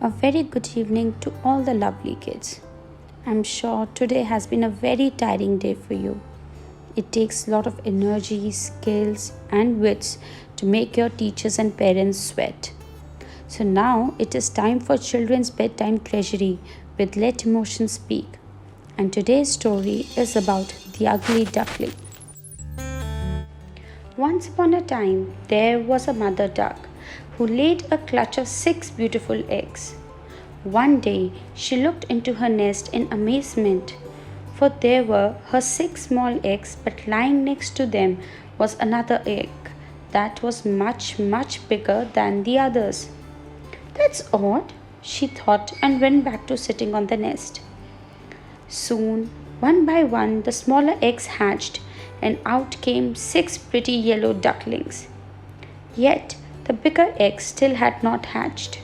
A very good evening to all the lovely kids. I'm sure today has been a very tiring day for you. It takes a lot of energy, skills, and wits to make your teachers and parents sweat. So now it is time for children's bedtime treasury with Let Emotions Speak. And today's story is about the ugly duckling. Once upon a time, there was a mother duck who laid a clutch of 6 beautiful eggs. One day, she looked into her nest in amazement, for there were her 6 small eggs, but lying next to them was another egg that was much bigger than the others. That's odd, she thought, and went back to sitting on the nest. Soon, one by one, the smaller eggs hatched, and out came 6 pretty yellow ducklings. Yet, the bigger egg still had not hatched.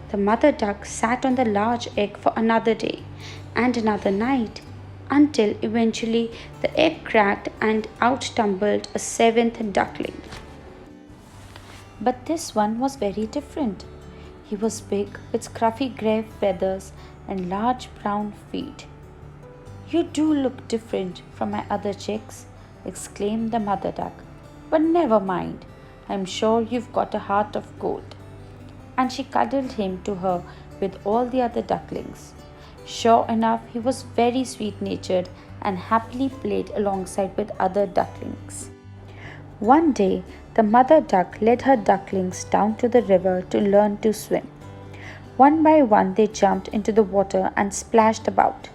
The mother duck sat on the large egg for another day and another night, until eventually the egg cracked and out tumbled a 7th duckling. But this one was very different. He was big, with scruffy grey feathers and large brown feet. "You do look different from my other chicks," exclaimed the mother duck. "But never mind, I'm sure you've got a heart of gold." And she cuddled him to her with all the other ducklings. Sure enough, he was very sweet-natured and happily played alongside with other ducklings. One day, the mother duck led her ducklings down to the river to learn to swim. One by one, they jumped into the water and splashed about.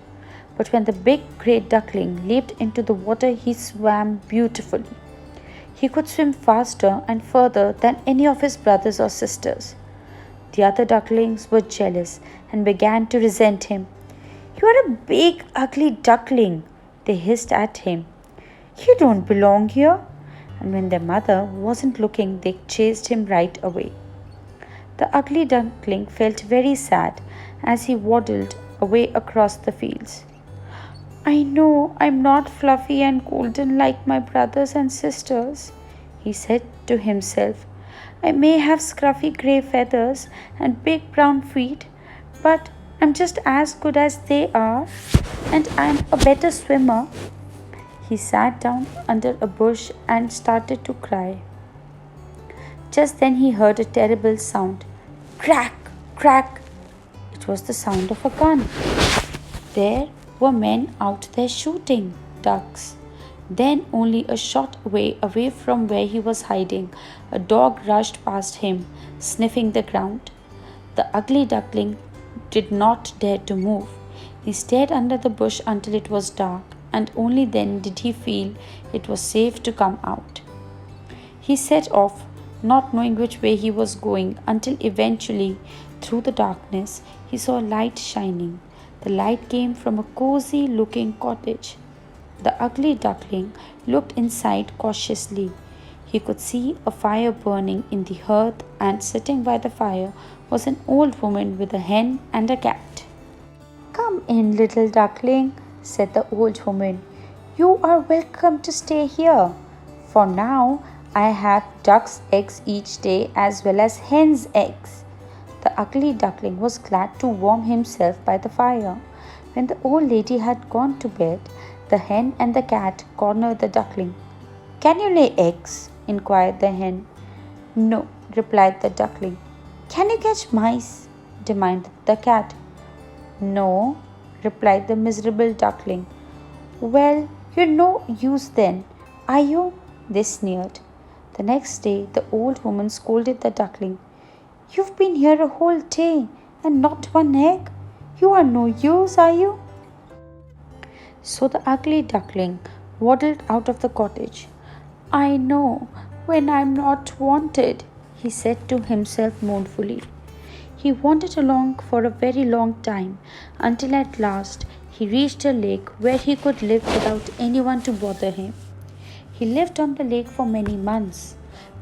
But when the big grey duckling leaped into the water, he swam beautifully. He could swim faster and further than any of his brothers or sisters. The other ducklings were jealous and began to resent him. "You are a big, ugly duckling," they hissed at him. "You don't belong here." And when their mother wasn't looking, they chased him right away. The ugly duckling felt very sad as he waddled away across the fields. "I know I'm not fluffy and golden like my brothers and sisters," he said to himself. "I may have scruffy grey feathers and big brown feet, but I'm just as good as they are, and I'm a better swimmer." He sat down under a bush and started to cry. Just then he heard a terrible sound. Crack! Crack! It was the sound of a gun. There were men out there shooting ducks. Then, only a short away from where he was hiding, a dog rushed past him, sniffing the ground. The ugly duckling did not dare to move. He stayed under the bush until it was dark, and only then did he feel it was safe to come out. He set off, not knowing which way he was going, until eventually, through the darkness, he saw a light shining. The light came from a cozy-looking cottage. The ugly duckling looked inside cautiously. He could see a fire burning in the hearth, and sitting by the fire was an old woman with a hen and a cat. "Come in, little duckling," said the old woman. "You are welcome to stay here. For now, I have duck's eggs each day as well as hen's eggs." The ugly duckling was glad to warm himself by the fire. When the old lady had gone to bed, the hen and the cat cornered the duckling. "Can you lay eggs?" inquired the hen. "No," replied the duckling. "Can you catch mice?" demanded the cat. "No," replied the miserable duckling. "Well, you're no use then, are you?" they sneered. The next day, the old woman scolded the duckling. "You've been here a whole day and not one egg. You are no use, are you?" So the ugly duckling waddled out of the cottage. "I know when I'm not wanted," he said to himself mournfully. He wandered along for a very long time, until at last he reached a lake where he could live without anyone to bother him. He lived on the lake for many months.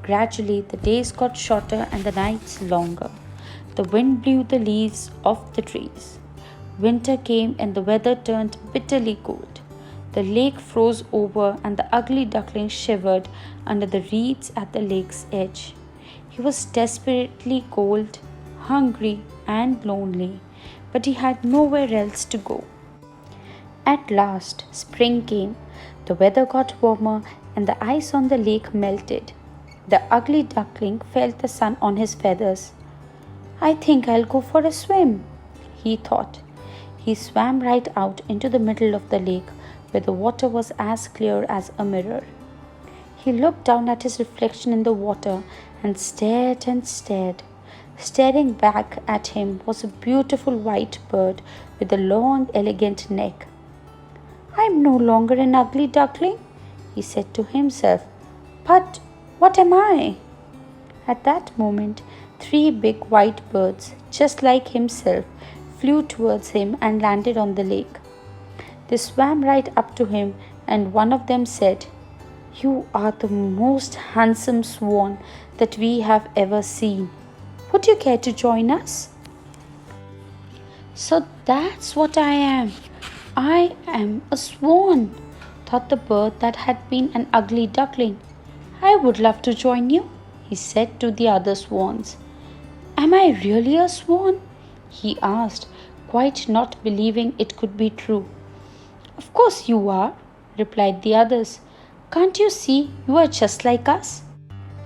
Gradually, the days got shorter and the nights longer. The wind blew the leaves off the trees. Winter came and the weather turned bitterly cold. The lake froze over and the ugly duckling shivered under the reeds at the lake's edge. He was desperately cold, hungry, and lonely, but he had nowhere else to go. At last, spring came. The weather got warmer and the ice on the lake melted. The ugly duckling felt the sun on his feathers. I think I'll go for a swim, he thought. He swam right out into the middle of the lake where the water was as clear as a mirror. He looked down at his reflection in the water and stared and stared. Staring back at him was a beautiful white bird with a long, elegant neck. I am no longer an ugly duckling, he said to himself. But what am I? At that moment, three big white birds, just like himself, flew towards him and landed on the lake. They swam right up to him, and one of them said, You are the most handsome swan that we have ever seen. Would you care to join us? So that's what I am. I am a swan, thought the bird that had been an ugly duckling. I would love to join you, he said to the other swans. Am I really a swan? He asked, quite not believing it could be true. Of course you are, replied the others. Can't you see you are just like us?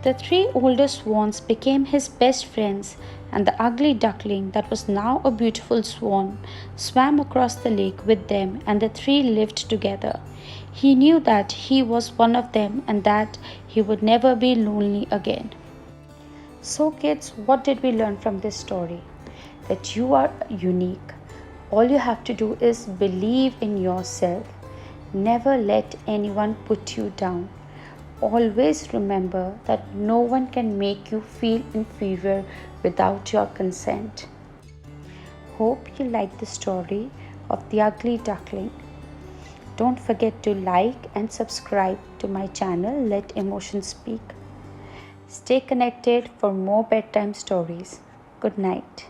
The three older swans became his best friends, and the ugly duckling, that was now a beautiful swan, swam across the lake with them, and the three lived together. He knew that he was one of them and that he would never be lonely again. So, kids, what did we learn from this story? That you are unique. All you have to do is believe in yourself. Never let anyone put you down. Always remember that no one can make you feel inferior without your consent. Hope you like the story of the ugly duckling. Don't forget to like and subscribe to my channel, Let Emotions Speak. Stay connected for more bedtime stories. Good night.